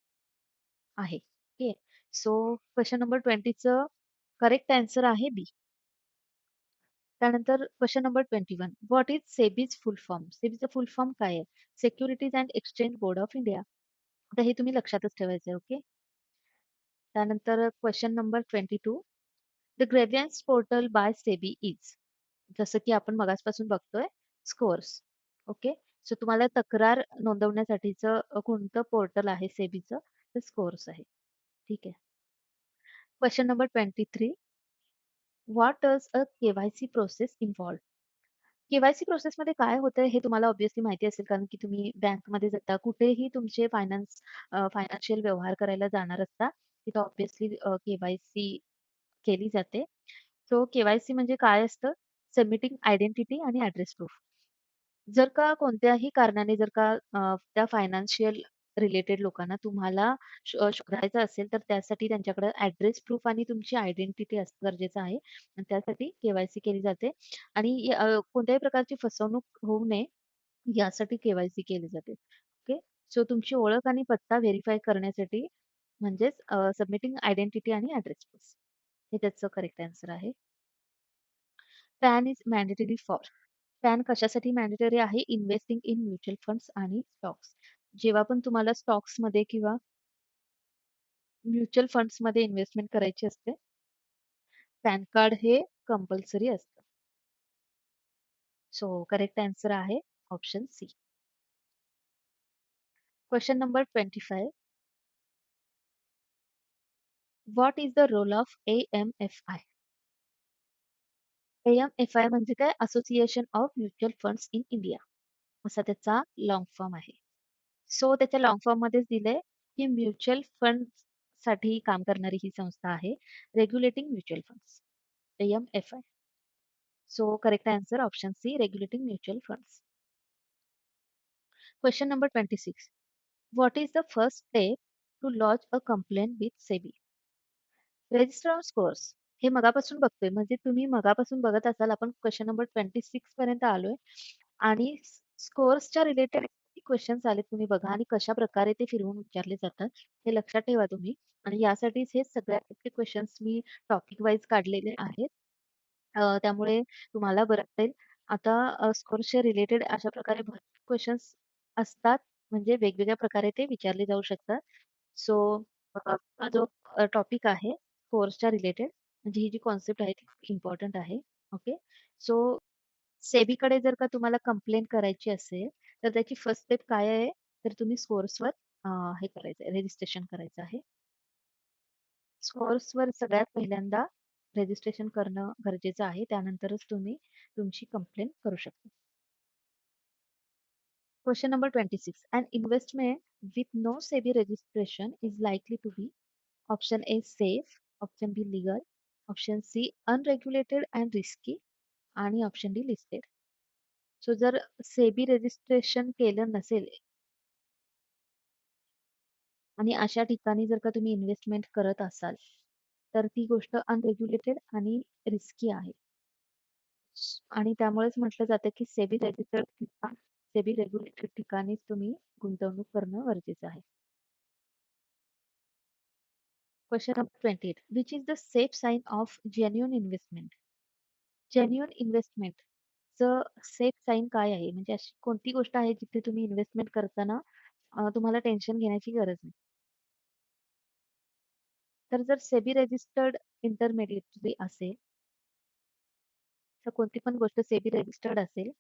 आहे. ओके. सो क्वेशन नंबर 20चं करेक्ट आन्सर आहे बी. त्यानंतर question number 21. What is SEBI's full form? सेबीचं फुल फॉर्म काय आहे? Securities and exchange board of India. आता हे तुम्ही लक्षातच ठेवायचं आहे. ओके. त्यानंतर question number 22. The grievance portal by SEBI is. जसं की आपण मगासपासून बघतोय स्कोअर्स. ओके. सो तुम्हाला तक्रार नोंदवण्यासाठीचं कोणतं पोर्टल आहे सेबीचं? तर स्कोअर्स आहे. ठीक आहे. Question number 23. What does a KYC process involve? KYC प्रोसेसमध्ये काय होतं हे तुम्हाला ऑब्व्हियसली माहिती असेल कारण की तुम्ही बँकमध्ये जाता, कुठेही तुमचे फायनान्शियल व्यवहार करायला जाणार असता, तिथं ऑब्व्हियसली केवायसी केली जाते. सो केवायसी म्हणजे काय असतं? सबमिटिंग आयडेंटिटी आणि ॲड्रेस प्रूफ. जर का कोणत्याही कारणाने जर का त्या फायनान्शियल रिलेटेड लोकांना तुम्हाला शोधायचं असेल, तर त्यासाठी त्यांच्याकडे ॲड्रेस प्रूफ आणि तुमची आयडेंटिटी असणं गरजेचं आहे. आणि त्यासाठी केवायसी केली जाते आणि कोणत्याही प्रकारची फसवणूक होऊ नये यासाठी केवायसी केली जाते. ओके. सो तुमची ओळख आणि पत्ता व्हेरिफाय करण्यासाठी म्हणजेच सबमिटिंग आयडेंटिटी आणि ॲड्रेस प्रूफ हे त्याचं करेक्ट आन्सर आहे. Pan is mandatory for. Pan कशासाठी मॅन्डेटरी आहे? इन्व्हेस्टिंग इन म्युच्युअल फंड्स आणि स्टॉक्स. जेव्हा पण तुम्हाला स्टॉक्समध्ये किंवा म्युच्युअल फंड्समध्ये इन्व्हेस्टमेंट करायची असते, पॅन कार्ड हे कंपल्सरी असतं. सो करेक्ट आन्सर आहे option C. Question number 25. What is the role of AMFI? AMFI म्हणजे काय? Association of mutual funds in India असा त्याचा लाँग फॉर्म आहे. सो त्याच्या लाँग फॉर्ममध्येच दिलंय, की म्युच्युअल फंड्स साठी काम करणारी ही संस्था आहे. Regulating mutual funds. AMFI. So correct answer option C regulating mutual funds. Question number 26. What is the first step to launch a complaint with SEBI? Register on SCORES. हे मगापासून बघतोय म्हणजे तुम्ही मगापासून बघत असाल आपण क्वेशन नंबर 26 पर्यंत आलोय आणि स्कोअर्सच्या रिलेटेड क्वेश्चन्स आलेत तुम्ही बघा आणि कशा प्रकारे ते फिरवून विचारले जातात हे लक्षात ठेवा तुम्ही आणि यासाठीच हे सगळ्यात क्वेश्चन्स मी टॉपिक वाईज काढलेले आहेत. त्यामुळे तुम्हाला बरं पडेल. आता स्कोअर्सच्या रिलेटेड अशा प्रकारे भरपूर क्वेशन्स असतात, म्हणजे वेगवेगळ्या प्रकारे ते विचारले जाऊ शकतात. सो हा जो टॉपिक आहे स्कोअर्सच्या रिलेटेड म्हणजे ही जी कॉन्सेप्ट आहे ती खूप इम्पॉर्टंट आहे. ओके. सो सेबीकडे जर का तुम्हाला कंप्लेंट करायची असेल, तर त्याची फर्स्ट स्टेप काय आहे? तर तुम्ही स्कोअर्सवर हे करायचं आहे, रजिस्ट्रेशन करायचं आहे. स्कोअर्सवर सगळ्यात पहिल्यांदा रजिस्ट्रेशन करणं गरजेचं आहे. त्यानंतरच तुम्ही तुमची कंप्लेंट करू शकता. Question number 26. An investment with no SEBI registration is likely to be option A safe, option B legal, option C unregulated and risky आणि ऑप्शन डी लिस्टेड. सो जर सेबी रजिस्ट्रेशन केलं नसेल आणि अशा ठिकाणी जर का तुम्ही इन्व्हेस्टमेंट करत असाल तर ती गोष्ट अनरेग्युलेटेड आणि रिस्की आहे. आणि त्यामुळेच म्हटलं जातं की सेबी रेग्युलेटेड ठिकाणीच तुम्ही गुंतवणूक करणं गरजेचं आहे. Question number 28. Which is the safe sign of genuine investment? Genuine इन्व्हेस्टमेंटचं सेफ साइन काय आहे? म्हणजे अशी कोणती गोष्ट आहे जिथे तुम्ही इन्व्हेस्टमेंट करताना तुम्हाला टेन्शन घेण्याची गरज नाही? तर जर सेबी रजिस्टर्ड इंटरमेडिएटरी असेल, तर कोणती पण गोष्ट सेबी रजिस्टर्ड असेल,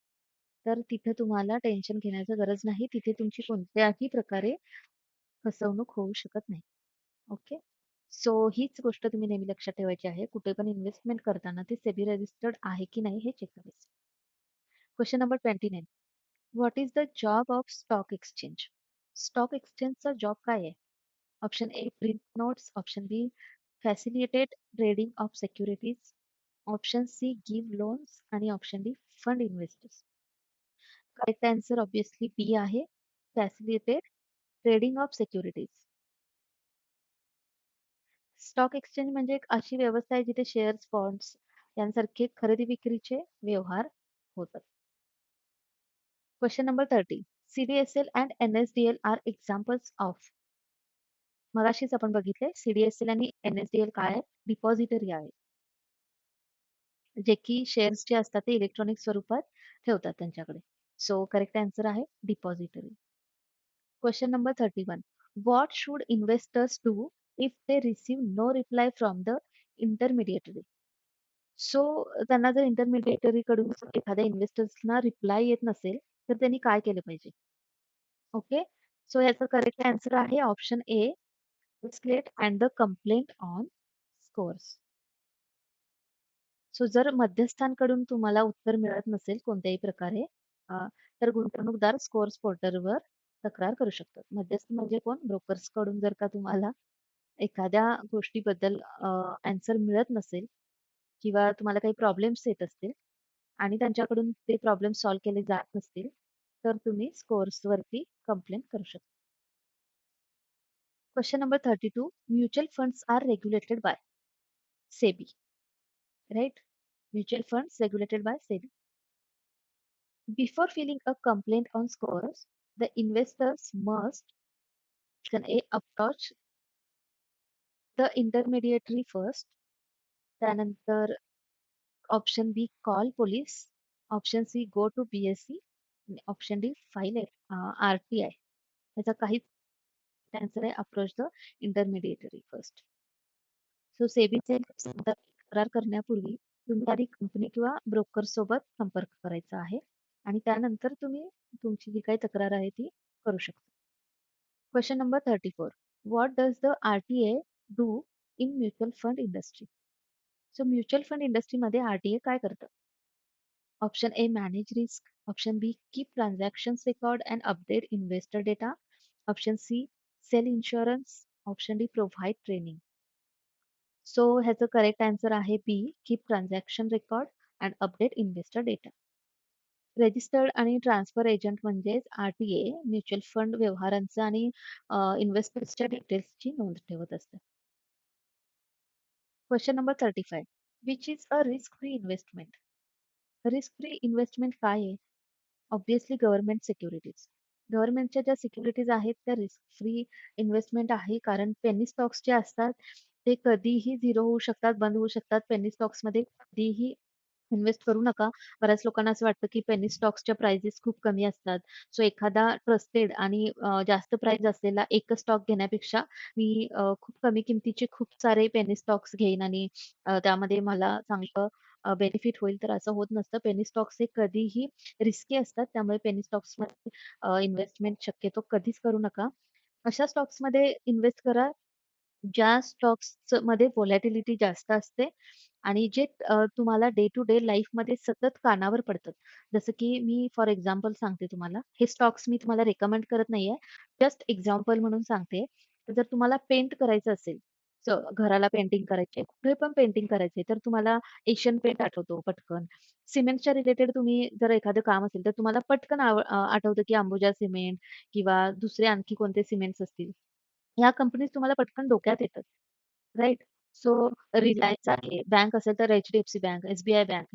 तर तिथे तुम्हाला टेन्शन घेण्याची गरज नाही. तिथे तुमची कोणत्याही प्रकारे फसवणूक होऊ शकत नाही. ओके. सो हीच गोष्ट तुम्ही नेहमी लक्षात ठेवायची आहे. कुठे पण इन्व्हेस्टमेंट करताना ते सेबी रजिस्टर्ड आहे की नाही हे चेक करायचं. Question number 29. What is the job of stock exchange? Stock एक्सचेंजचा जॉब काय आहे? Option A print notes, option B facilitate trading of securities, option C give loans आणि option D fund investors. Correct answer obviously B आहे, facilitate trading of securities. Stock exchange म्हणजे एक अशी व्यवस्था आहे जिथे शेअर्स, बॉन्ड्स यांसारखे खरेदी विक्रीचे व्यवहार होतात. Question number 30. CDSL and NSDL are examples of. मगाशीच आपण बघितले सीडीएसएल आणि एनएसडीएल काय आहे? डिपॉझिटरी आहे, जे की शेअर्स जे असतात ते इलेक्ट्रॉनिक स्वरूपात ठेवतात त्यांच्याकडे. सो करेक्ट आन्सर आहे depository. Question number 31. What should investors do if they receive no reply from the intermediary? So त्यांना जर इंटरमिडिएटरी कडून एखाद्या इन्व्हेस्टर्सना रिप्लाय येत नसेल तर त्यांनी काय केलं पाहिजे? ओके. सो याचा करेक्ट आन्सर आहे option A, escalate and the complaint on scores. So जर मध्यस्थांकडून तुम्हाला उत्तर मिळत नसेल कोणत्याही प्रकारे तर गुंतवणूकदार स्कोर्स पोर्टलवर तक्रार करू शकतात. मध्यस्थ म्हणजे कोण? ब्रोकर्स कडून जर का तुम्हाला एखाद्या गोष्टीबद्दल आन्सर मिळत नसेल किंवा तुम्हाला काही प्रॉब्लेम्स येत असतील आणि त्यांच्याकडून ते प्रॉब्लेम सॉल्व्ह केले जात नसतील तर तुम्ही स्कोर्स वरती कंप्लेंट करू शकता. Question number 32. Mutual funds are regulated by SEBI, right? Mutual funds regulated by SEBI. Before filing a complaint on scores, the investors must option A approach the intermediary first, त्यानंतर option B call police, option C go to BSE आणि ऑप्शन डी फाईल RTI. याचा काहीच आन्सर आहे approach the intermediary first. So सेबीचे तक्रार करण्यापूर्वी तुम्ही आधी कंपनी किंवा ब्रोकर सोबत संपर्क करायचा आहे आणि त्यानंतर तुम्ही तुमची जी काही तक्रार आहे ती करू शकता. Question number 34. What does the RTA do in mutual fund industry? So mutual fund इंडस्ट्रीमध्ये RTA काय करतं? Option A manage risk, option B keep transactions record and update investor data, option C sell insurance, option D provide training. So ह्याचं करेक्ट आन्सर आहे B keep transaction record and update investor data. Registered आणि ट्रान्सफर एजंट म्हणजेच RTA म्युच्युअल फंड व्यवहारांचं आणि इन्व्हेस्टर्सच्या डिटेल्सची नोंद ठेवत असतात. Question number 35. Which is a risk free investment? Risk free investment काय आहे? Obviously government securities. गव्हर्नमेंटच्या ज्या सिक्युरिटीज आहेत त्या रिस्क फ्री इन्व्हेस्टमेंट आहे, कारण पेनी स्टॉक्स जे असतात ते कधीही झिरो होऊ शकतात, बंद होऊ शकतात. पेनी स्टॉक्समध्ये कधीही इन्व्हेस्ट करू नका. बऱ्याच लोकांना असं वाटतं की पेनी स्टॉक्सच्या प्राइजेस खूप कमी असतात. सो एखादा ट्रस्टेड आणि जास्त प्राइस असलेला एकच स्टॉक घेण्यापेक्षा मी खूप कमी किमतीचे खूप सारे पेनी स्टॉक्स घेईन आणि त्यामध्ये मला चांगलं बेनिफिट होईल. तर असं होत नसतं. पेनी स्टॉक्स हे कधीही रिस्की असतात. त्यामुळे पेनी स्टॉक्समध्ये इन्व्हेस्टमेंट शक्यतो कधीच करू नका. अशा स्टॉक्समध्ये इन्व्हेस्ट करा ज्या स्टॉक्समध्ये व्हॉलॅटिलिटी जास्त असते आणि जे तुम्हाला डे टू डे लाईफमध्ये सतत कानावर पडतात. जसं की मी फॉर एक्झाम्पल सांगते तुम्हाला. हे स्टॉक्स मी तुम्हाला रिकमेंड करत नाहीये. जस्ट एक्झाम्पल म्हणून सांगते. जर तुम्हाला पेंट करायचं असेल, घराला पेंटिंग करायची आहे, कुठे पण पेंटिंग करायची तर तुम्हाला एशियन पेंट आठवतो पटकन. सिमेंटच्या रिलेटेड तुम्ही जर एखादं काम असेल, तर तुम्हाला पटकन आठवतं की अंबुजा सिमेंट किंवा दुसरे आणखी कोणते सिमेंट्स असतील. ह्या कंपनीज तुम्हाला पटकन डोक्यात येतात. राइट? सो रिलायन्स आहे, बँक असेल तर एच-डी-एफ-सी बँक, एस-बी-आय बँक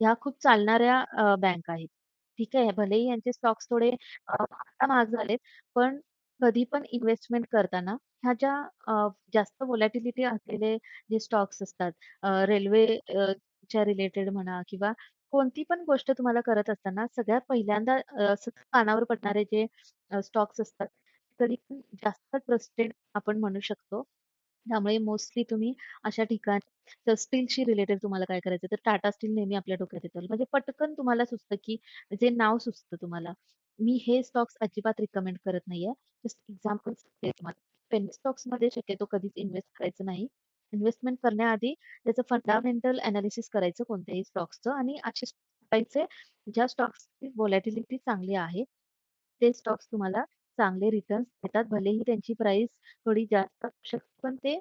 ह्या खूप चालणाऱ्या बँक आहेत. ठीक आहे. भलेही यांचे स्टॉक्स थोडे आता महाग झालेत, पण कधी पण इन्व्हेस्टमेंट करताना ह्या ज्या जास्त व्हॉलॅटिलिटी असलेले जे स्टॉक्स असतात, रेल्वे च्या रिलेटेड म्हणा किंवा कोणती पण गोष्ट तुम्हाला करत असताना सगळ्यात पहिल्यांदा सतत कानावर पडणारे जे स्टॉक्स असतात, कधी पण जास्त ट्रस्टेड आपण म्हणू शकतो. त्यामुळे मोस्टली तुम्ही अशा ठिकाणी तर स्टीलशी रिलेटेड तुम्हाला काय करायचं तर टाटा स्टील नेहमी आपल्या डोक्यात येतं. म्हणजे पटकन तुम्हाला सुचतं, की जे नाव सुचतं तुम्हाला. मी हे स्टॉक्स अजिबात रिकमेंड करत नाहीये. जस्ट एक्झाम्पल सांगते तुम्हाला. पेनी स्टॉक्समध्ये शक्यतो कधीच इन्व्हेस्ट करायचं नाही. इन्व्हेस्टमेंट करण्याआधी त्याचं फंडामेंटल एनालिसिस करायचं कोणत्याही स्टॉक्सचं आणि असे पाहायचे ज्या स्टॉक्सची व्हॉलॅटिलिटी चांगली आहे. ते स्टॉक्स तुम्हाला चांगले रिटर्न्स देतात. भलेही त्यांची प्राइस थोडी जास्त असू शकते, पण ते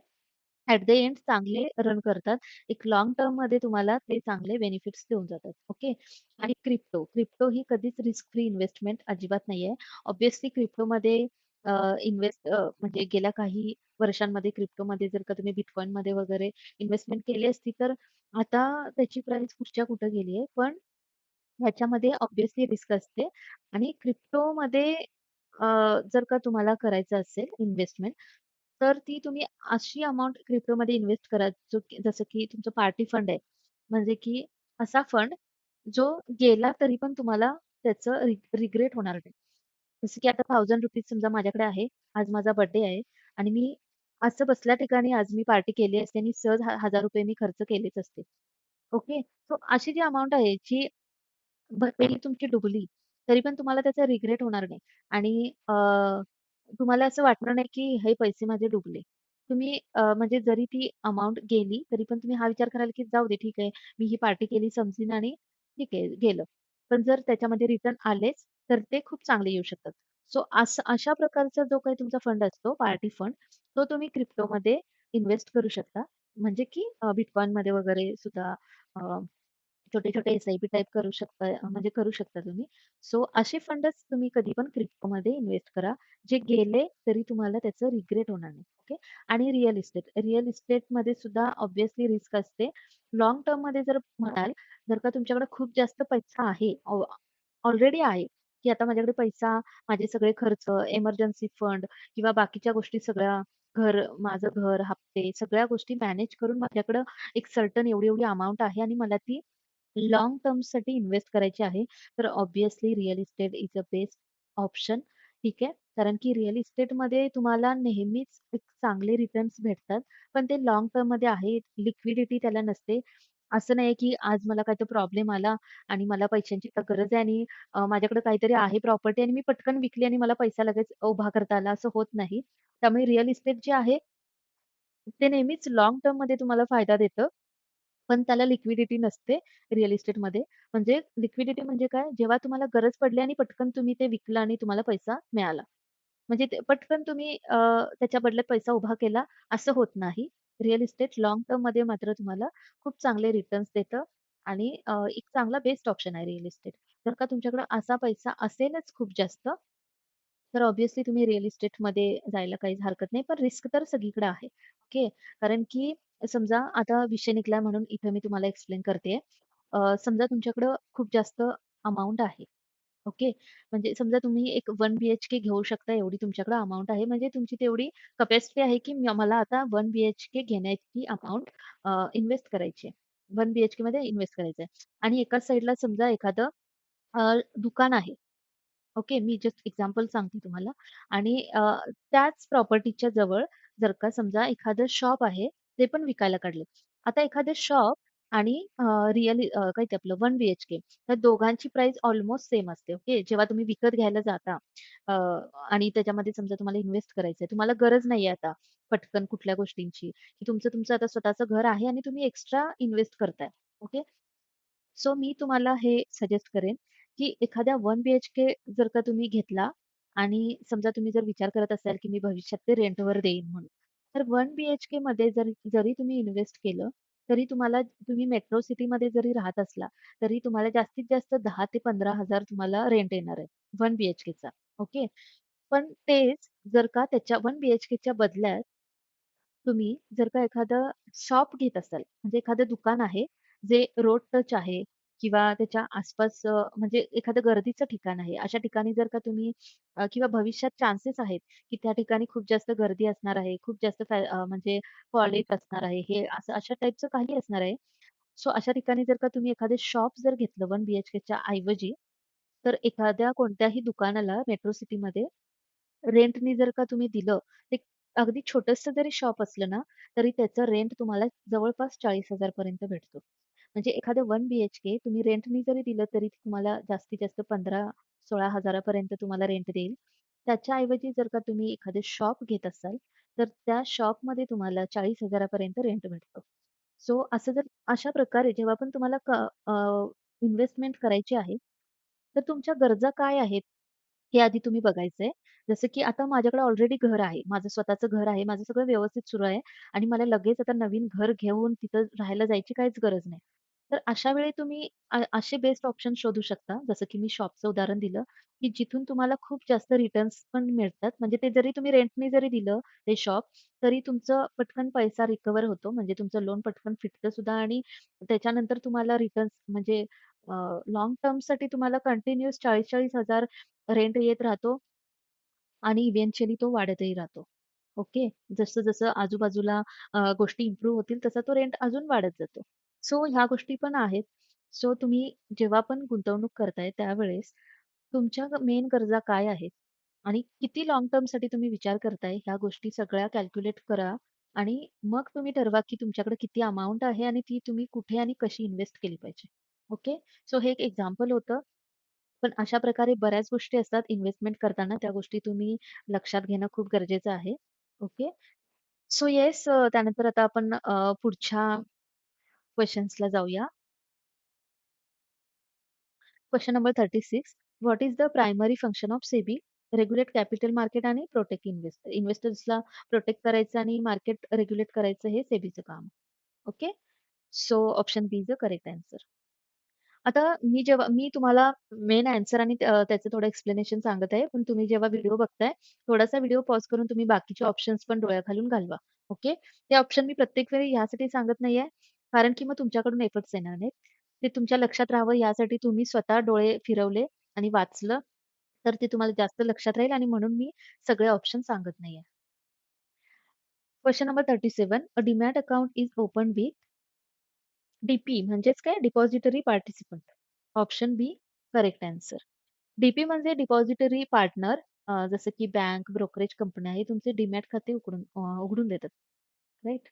ॲट द एंड चांगले रन करतात. एक लाँग टर्ममध्ये तुम्हाला ते चांगले बेनिफिट्स देऊन जातात. ओके. आणि क्रिप्टो ही कधीच रिस्क फ्री इन्व्हेस्टमेंट अजिबात नाहीये. ऑब्व्हियसली क्रिप्टोमध्ये म्हणजे गेल्या काही वर्षांमध्ये क्रिप्टोमध्ये जर का तुम्ही बिटकॉइनमध्ये वगैरे इन्व्हेस्टमेंट केली असती, तर आता त्याची प्राइस कुठच्या कुठे गेली आहे. पण ह्याच्यामध्ये ऑब्व्हियसली रिस्क असते आणि क्रिप्टोमध्ये जर का तुम्हाला करायचं असेल इन्व्हेस्टमेंट, तर ती तुम्ही अशी अमाउंट क्रिप्टोमध्ये इन्व्हेस्ट करा, जसं की तुमचं पार्टी फंड आहे. म्हणजे की असा फंड जो गेला तरी पण तुम्हाला त्याचं रिग्रेट होणार नाही. जसं की आता ₹1000 समजा माझ्याकडे आहे. आज माझा बर्थडे आहे आणि मी असं बसल्या ठिकाणी आज मी पार्टी केली असती आणि सहज ₹1000 मी खर्च केलेच असते. ओके. सो अशी जी अमाउंट आहे जी भलेही तुमची डुबली, तरी पण तुम्हाला त्याचा रिग्रेट होणार नाही आणि तुम्हाला असं वाटणार नाही, की हे पैसे माझे डुबले. तुम्ही म्हणजे जरी ती अमाउंट गेली, तरी पण तुम्ही हा विचार कराल, की जाऊ दे ठीक आहे, मी ही पार्टी केली समजीन आणि ठीक आहे गेलं. पण जर त्याच्यामध्ये रिटर्न आलेच, तर ते खूप चांगले येऊ शकतात. सो अशा प्रकारचा जो काही तुमचा फंड असतो, पार्टी फंड, तो तुम्ही क्रिप्टोमध्ये इन्व्हेस्ट करू शकता. म्हणजे की बिटकॉइनमध्ये वगैरे सुद्धा छोटे-छोटे एस-आय-पी टाइप करू शकता म्हणजे करू शकता तुम्ही. सो असे फंडच तुम्ही कधी पण क्रिप्टोमध्ये इन्व्हेस्ट करा. जे गेले तरी तुम्हाला त्याचं रिग्रेट होणार नाही. ओके. आणि रिअल इस्टेट. रिअल इस्टेटमध्ये सुद्धा ऑब्व्हियसली रिस्क असते. लाँग टर्ममध्ये जर म्हणाल, जर का तुमच्याकडे खूप जास्त पैसा आहे, ऑलरेडी आहे, की आता माझ्याकडे पैसा, माझे सगळे खर्च, एमर्जन्सी फंड किंवा बाकीच्या गोष्टी सगळ्या, माझं घर, हप्ते सगळ्या गोष्टी मॅनेज करून माझ्याकडं एक सर्टन एवढी-एवढी अमाउंट आहे आणि मला ती लाँग टर्मसाठी इन्व्हेस्ट करायची आहे, तर obviously real estate is a best option. ठीक आहे. कारण की रिअल इस्टेटमध्ये तुम्हाला नेहमीच एक चांगले रिटर्न्स भेटतात. पण ते लाँग टर्ममध्ये आहे. लिक्विडिटी त्याला नसते. असं नाही की आज मला काहीतरी प्रॉब्लेम आला आणि मला पैशांची आता गरज आहे आणि माझ्याकडे काहीतरी आहे प्रॉपर्टी आणि मी पटकन विकली आणि मला पैसा लगेच उभा करता आला, असं होत नाही. त्यामुळे रिअल इस्टेट जे आहे, ते नेहमीच लाँग टर्ममध्ये तुम्हाला फायदा देतं. पण त्याला लिक्विडिटी नसते रिअल इस्टेटमध्ये. म्हणजे लिक्विडिटी म्हणजे काय? जेव्हा तुम्हाला गरज पडली आणि पटकन तुम्ही ते विकलं आणि तुम्हाला पैसा मिळाला. म्हणजे ते पटकन तुम्ही त्याच्या बदल्यात पैसा उभा केला असं होत नाही. रिअल इस्टेट लाँग टर्ममध्ये मात्र तुम्हाला खूप चांगले रिटर्न्स देतं आणि एक चांगला बेस्ट ऑप्शन आहे रिअल इस्टेट. जर का तुमच्याकडे असा पैसा असेलच खूप जास्त, तर ऑब्व्हियसली तुम्ही रिअल इस्टेटमध्ये जायला काहीच हरकत नाही. पण रिस्क तर सगळीकडे आहे. ओके. कारण की समजा आता विषय निघाला म्हणून इथे मी तुम्हाला एक्सप्लेन करतेय. समजा तुमच्याकडं खूप जास्त अमाउंट आहे. ओके. म्हणजे समजा तुम्ही एक 1 बी-एच-के घेऊ शकता एवढी तुमच्याकडे अमाउंट आहे. म्हणजे तुमची तेवढी कपॅसिटी आहे, की मला आता 1 बी-एच-के घेण्याची अमाउंट इन्व्हेस्ट करायची आहे. 1 बी-एच-केमध्ये इन्व्हेस्ट करायचं आहे आणि एकाच साइडला समजा एखादं दुकान आहे. ओके. मी जस्ट एक्झाम्पल सांगते तुम्हाला आणि त्याच प्रॉपर्टीच्या जवळ जर का समजा एखादं शॉप आहे, ते पण विकायला काढले. आता एखादं शॉप आणि रिअल काय ते आपलं 1 बीएचके तर दोघांची प्राइस ऑलमोस्ट सेम असते. ओके. जेव्हा तुम्ही विकत घ्यायला जाता अ, आणि त्याच्यामध्ये समजा तुम्हाला इन्व्हेस्ट करायचंय. तुम्हाला गरज नाहीये आता पटकन कुठल्या गोष्टींची, की तुमचं तुमचं आता स्वतःचं घर आहे आणि तुम्ही एक्स्ट्रा इन्व्हेस्ट करताय. ओके. सो मी तुम्हाला हे सजेस्ट करेन, की एखाद्या 1 बीएचके जर का तुम्ही घेतला आणि समजा तुम्ही जर विचार करत असाल, की मी भविष्यात ते रेंटवर देईन म्हणून. तर 1 बीएचकेमध्ये जरी तुम्ही इन्व्हेस्ट केलं, तरी तुम्ही मेट्रो सिटीमध्ये जरी राहत असला, तरी तुम्हाला जास्तीत जास्त 10,000 ते 15,000 तुम्हाला रेंट येणार आहे 1 बीएचकेचा. ओके. पण तेच जर का त्याच्या 1 बीएचकेच्या बदल्यात तुम्ही जर का एखादं शॉप घेत असाल, म्हणजे एखादं दुकान आहे, जे रोड टच आहे किंवा त्याच्या आसपास म्हणजे एखादं गर्दीचं ठिकाण आहे. अशा ठिकाणी जर का तुम्ही किंवा भविष्यात चान्सेस आहेत, की त्या ठिकाणी खूप जास्त गर्दी असणार आहे, खूप जास्त म्हणजे पॉलिश असणार आहे, हे असं अशा टाईपचं काही असणार आहे. सो अशा ठिकाणी जर का तुम्ही एखादे शॉप जर घेतलं 1 बीएचकेच्या ऐवजी, तर एखाद्या कोणत्याही दुकानाला मेट्रो सिटीमध्ये रेंटनी जर का तुम्ही दिलं, ते अगदी छोटंसं जरी शॉप असलं ना, तरी त्याचं रेंट तुम्हाला जवळपास 40,000 पर्यंत भेटतो. म्हणजे एखादं 1 बीएचके तुम्ही रेंटनी जरी दिलं, तरी ते तुम्हाला जास्तीत जास्त 15,000-16,000 पर्यंत तुम्हाला रेंट देईल. त्याच्याऐवजी जर का तुम्ही एखादे शॉप घेत असाल, तर त्या शॉपमध्ये तुम्हाला 40,000 पर्यंत रेंट भेटतो. सो असं जर अशा प्रकारे जेव्हा पण तुम्हाला इन्व्हेस्टमेंट करायची आहे, तर तुमच्या गरजा काय आहेत? हे आधी तुम्ही बघायचंय. जसं की आता माझ्याकडे ऑलरेडी घर आहे. माझं स्वतःचं घर आहे. माझं सगळं व्यवस्थित सुरू आहे आणि मला लगेच आता नवीन घर घेऊन तिथं राहायला जायची काहीच गरज नाही. तर अशा वेळी तुम्ही असे बेस्ट ऑप्शन शोधू शकता. जसं की मी शॉपचं उदाहरण दिलं, की जिथून तुम्हाला खूप जास्त रिटर्न्स पण मिळतात. म्हणजे ते जरी तुम्ही रेंटनी जरी दिलं ते शॉप, तरी तुमचं पटकन पैसा रिकव्हर होतो. म्हणजे तुमचं लोन पटकन फिटतं सुद्धा आणि त्याच्यानंतर तुम्हाला रिटर्न्स म्हणजे टर्मसाठी तुम्हाला कंटिन्यूअस 40,000-40,000 रेंट येत राहतो आणि इव्हेंच्युअली तो वाढतही राहतो. ओके. जसं-जसं आजूबाजूला गोष्टी इम्प्रूव्ह होतील तसा तो रेंट अजून वाढत जातो. सो ह्या गोष्टी पण आहेत. सो तुम्ही जेव्हा पण गुंतवणूक करताय त्यावेळेस तुमच्या मेन गरजा काय आहेत? आणि किती लाँग टर्मसाठी तुम्ही विचार करताय ह्या गोष्टी सगळ्या कॅल्क्युलेट करा आणि मग तुम्ही ठरवा की तुमच्याकडे किती अमाउंट आहे आणि ती तुम्ही कुठे आणि कशी इन्व्हेस्ट केली पाहिजे. ओके. सो हे एक एक्झाम्पल होतं. पण अशा प्रकारे बऱ्याच गोष्टी असतात इन्व्हेस्टमेंट करताना त्या गोष्टी तुम्ही लक्षात घेणं खूप गरजेचं आहे. ओके. सो येस त्यानंतर आता आपण पुढच्या क्वेशन्सला जाऊया. Question number 36 what is the primary function of SEBI? Regulate capital market आणि प्रोटेक्ट इन्व्हेस्टर. इन्व्हेस्टर्सला प्रोटेक्ट करायचं आणि मार्केट रेग्युलेट करायचं हे सेबीचं काम. Okay. So option B is the correct answer. आता मी तुम्हाला मेन ॲन्सर आणि त्याचं थोडं एक्सप्लेनेशन सांगत आहे. पण तुम्ही जेव्हा व्हिडिओ बघताय, थोडासा व्हिडिओ पॉज करून तुम्ही बाकीचे ऑप्शन्स पण डोळ्याखालून घालवा. ओके. ते ऑप्शन मी प्रत्येक वेळी ह्यासाठी सांगत नाहीये, कारण की मग तुमच्याकडून एफर्ट्स येणार नाहीत. ते तुमच्या लक्षात राहावं यासाठी तुम्ही स्वतः डोळे फिरवले आणि वाचलं, तर ते तुम्हाला जास्त लक्षात राहील आणि म्हणून मी सगळे ऑप्शन सांगत नाहीये. Question number 37 a demat account is open with D म्हणजेच काय? Depository participant. ऑप्शन बी करेक्ट आन्सर. डी म्हणजे डिपॉझिटरी पार्टनर जसं की बँक, ब्रोकरेज कंपन्या हे तुमचे डीमॅट खाते उघडून देतात. Right?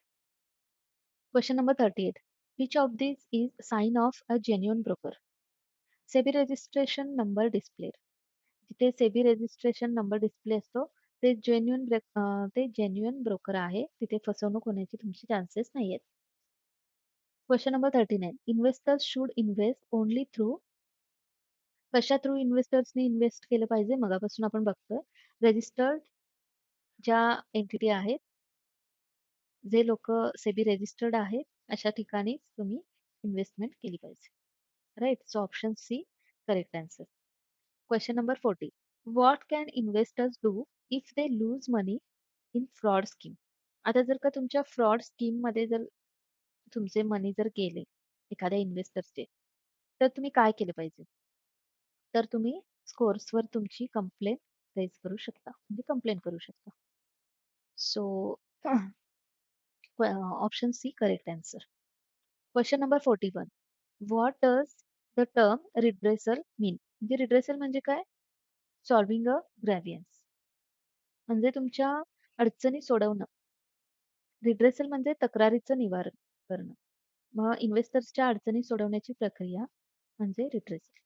Question number 38 which of this is sine of a genuine broker? SEBI registration number display. जिथे सेबी रजिस्ट्रेशन नंबर डिस्प्ले असतो ते जेन्युइन ब्रोकर आहे. तिथे फसवणूक होण्याचे तुमचे चान्सेस नाहीयेत. Question number 39 investors should invest only through कशा थ्रू इन्व्हेस्टर्सनी इन्व्हेस्ट केलं पाहिजे? मगापासून आपण बघतोय. रजिस्टर्ड ज्या एंटिटी आहेत, जे लोकं सेबी रजिस्टर्ड आहेत, अशा ठिकाणीच तुम्ही इन्व्हेस्टमेंट केली पाहिजे. Right? So option C correct answer. Question number 40 what can investors do if they lose money in fraud scheme? आता जर का तुमच्या फ्रॉड स्कीममध्ये जर तुमचे मनी जर गेले, एखाद्या इन्व्हेस्टरचे, तर तुम्ही काय केलं पाहिजे? तर तुम्ही स्कोर्सवर तुमची कंप्लेंट रेज करू शकता. म्हणजे कंप्लेंट करू शकता. So option C correct answer. Question number 41 what does the term redressal mean? म्हणजे रिड्रेसल म्हणजे काय? Solving a grievance. म्हणजे तुमच्या अडचणी सोडवणं. रिड्रेसल म्हणजे तक्रारीचं निवारण करणं. मग इन्व्हेस्टर्सच्या अडचणी सोडवण्याची प्रक्रिया म्हणजे redressal.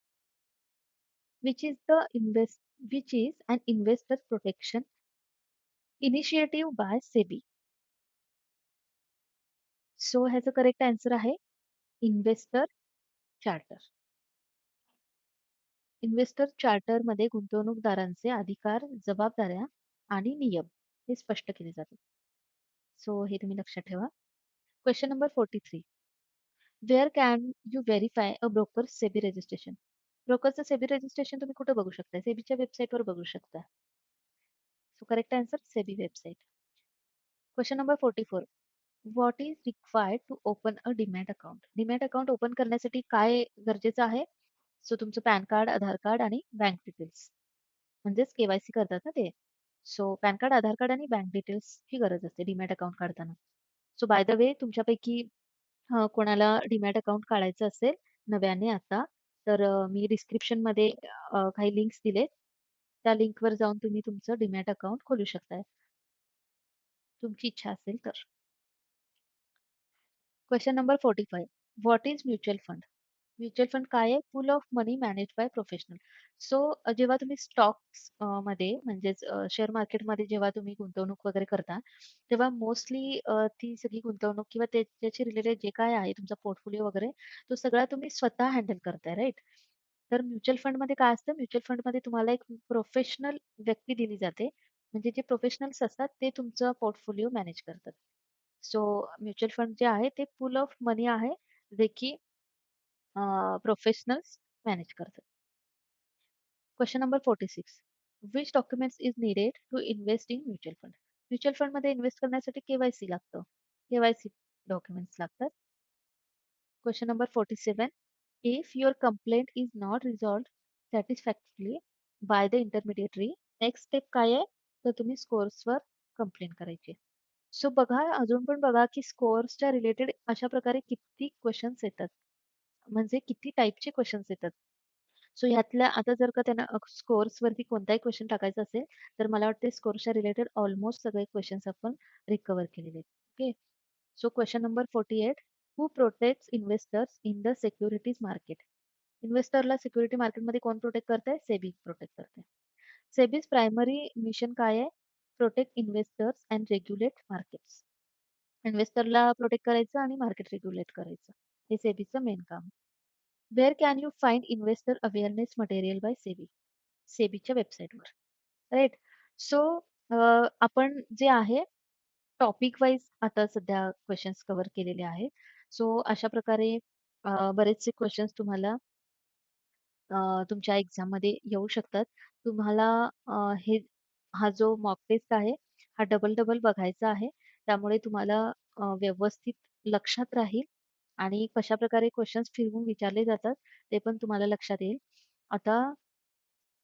Which is the invest which is an investor protection initiative by SEBI. So ह्याचं करेक्ट आन्सर आहे इन्व्हेस्टर चार्टर. इन्व्हेस्टर चार्टरमध्ये गुंतवणूकदारांचे अधिकार, जबाबदाऱ्या आणि नियम हे स्पष्ट केले जातात. सो हे तुम्ही लक्षात ठेवा. Question number 43. Where can you verify a broker SEBI registration? ब्रोकरचं सेबी रजिस्ट्रेशन तुम्ही कुठे बघू शकता? सेबीच्या वेबसाईटवर बघू शकता. So correct answer SEBI website. Question number 44. What is required to open a demat account? Demat account open करण्यासाठी काय गरजेचं आहे? सो तुमचं पॅन कार्ड, आधार कार्ड आणि बँक डिटेल्स म्हणजेच केवायसी करतात ना ते. So PAN card, Aadhaar card आणि बँक डिटेल्सची गरज असते डीमॅट अकाउंट काढताना. सो बाय द वे तुमच्यापैकी कोणाला डीमॅट अकाउंट काढायचं असेल नव्याने आता, तर मी डिस्क्रिप्शनमध्ये काही लिंक्स दिलेत. त्या लिंकवर जाऊन तुम्ही तुमचं डीमॅट अकाउंट खोलू शकताय. तुमची इच्छा असेल तर. Question number 45. What is mutual fund? Mutual fund काय आहे? Pool of money manage by professional. So जेव्हा तुम्ही स्टॉक्स मध्ये म्हणजेच शेअर मार्केटमध्ये जेव्हा तुम्ही गुंतवणूक वगैरे करता, तेव्हा मोस्टली ती सगळी गुंतवणूक किंवा त्याच्याशी रिलेटेड जे काय आहे तुमचा पोर्टफोलिओ वगैरे, तो सगळा तुम्ही स्वतः हँडल करताय, राईट? तर म्युच्युअल फंडमध्ये काय असतं? म्युच्युअल फंडमध्ये तुम्हाला एक प्रोफेशनल व्यक्ती दिली जाते. म्हणजे जे प्रोफेशनल्स असतात ते तुमचं पोर्टफोलिओ मॅनेज करतात. सो म्युच्युअल फंड जे आहे ते पूल ऑफ मनी आहे, जे की प्रोफेशनल्स मॅनेज करतात. Question number 46. Which documents is needed to invest in mutual fund? Mutual fund मध्ये इन्व्हेस्ट करण्यासाठी केवायसी लागतं. केवायसी डॉक्युमेंट्स लागतात. Question number 47. If your complaint is not resolved satisfactorily by the intermediary, next step काय आहे? तर तुम्ही स्कोर्सवर कंप्लेंट करायची. सो बघा, अजून पण बघा की स्कोअर्सच्या रिलेटेड अशा प्रकारे किती क्वेश्चन्स येतात, म्हणजे किती टाईपचे क्वेश्चन्स येतात. सो ह्यातल्या आता जर का त्यांना स्कोर्स वरती कोणताही क्वेश्चन टाकायचा असेल, तर मला वाटते स्कोर्सच्या रिलेटेड ऑलमोस्ट सगळे क्वेश्चन्स आपण रिकव्हर केलेले आहेत. Okay. So question number 48. Who protects investors in the securities market? इन्व्हेस्टरला सिक्युरिटी मार्केटमध्ये कोण प्रोटेक्ट करते? सेबी प्रोटेक्ट करते. सेबीज प्रायमरी मिशन काय आहे? Protect investors and regulate markets. इन्व्हेस्टरला प्रोटेक्ट करायचं आणि मार्केट रेग्युलेट करायचं, हे सेबीचं मेन काम. Where can you find investor awareness material by SEBI? सेबीच्या वेबसाईटवर, राईट? सो आपण जे आहे टॉपिक वाईज आता सध्या क्वेश्चन्स कव्हर केलेले आहेत. सो अशा प्रकारे बरेचसे क्वेश्चन्स तुम्हाला तुमच्या एक्झाममध्ये येऊ शकतात. तुम्हाला हे हा जो मॉक टेस्ट आहे, हा डबल डबल बघायचा आहे. त्यामुळे तुम्हाला व्यवस्थित लक्षात राहील आणि कशाप्रकारे क्वेश्चन्स फिरवून विचारले जातात ते पण तुम्हाला लक्षात येईल. आता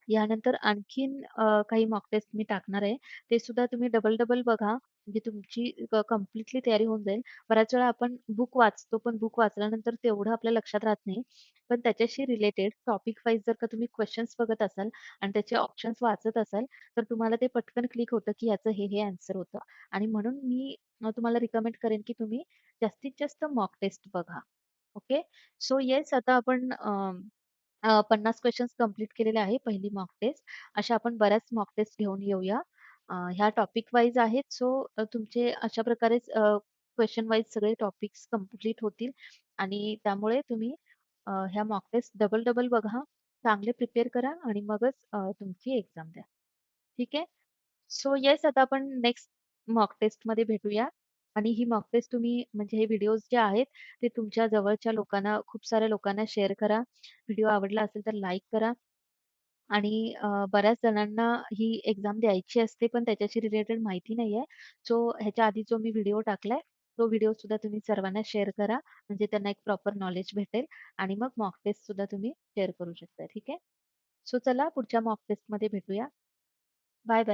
यानंतर आणखीन काही मॉक टेस्ट मी टाकणार आहे. ते सुद्धा तुम्ही डबल डबल बघा, म्हणजे तुमची कंप्लीटली तयारी होऊन जाईल. बऱ्याच वेळा आपण बुक वाचतो, पण बुक वाचल्यानंतर तेवढं आपल्या लक्षात राहत नाही. पण त्याच्याशी रिलेटेड टॉपिक वाईज जर का तुम्ही क्वेश्चन्स बघत असाल आणि त्याचे ऑप्शन्स वाचत असाल, तर तुम्हाला ते पटकन क्लिक होतं, की याचं हे आन्सर होतं. आणि म्हणून मी तुम्हाला रिकमेंड करेन, की तुम्ही जास्तीत जास्त मॉक टेस्ट बघा. ओके. सो येस, आता आपण 50 क्वेशन्स कंप्लीट केलेले आहे पहिली मॉक टेस्ट. अशा आपण बऱ्याच मॉक टेस्ट घेऊन येऊया. ह्या टॉपिक वाईज आहेत. सो तुमचे अशा प्रकारेच क्वेशन वाईज सगळे टॉपिक्स कंप्लीट होतील आणि त्यामुळे तुम्ही ह्या मॉक टेस्ट डबल डबल बघा, चांगले प्रिपेअर करा आणि मगच तुमची एक्झाम द्या. ठीक आहे. सो येस, आता आपण नेक्स्ट मॉक टेस्टमध्ये भेटूया. आणि ही मॉक टेस्ट तुम्ही म्हणजे हे व्हिडिओज जे आहेत ते तुमच्या जवळच्या लोकांना, खूप साऱ्या लोकांना शेअर करा. व्हिडिओ आवडला असेल तर लाईक करा. आणि बऱ्याच जणांना ही एक्झाम द्यायची असते, पण त्याच्याशी रिलेटेड माहिती नाहीये. सो ह्याच्या आधी जो मी व्हिडिओ टाकलाय, तो व्हिडिओ सुद्धा तुम्ही सर्वांना शेअर करा. म्हणजे त्यांना एक प्रॉपर नॉलेज भेटेल आणि मग मॉक टेस्ट सुद्धा तुम्ही शेअर करू शकता. ठीक आहे. सो चला पुढच्या मॉक टेस्टमध्ये भेटूया. Bye bye.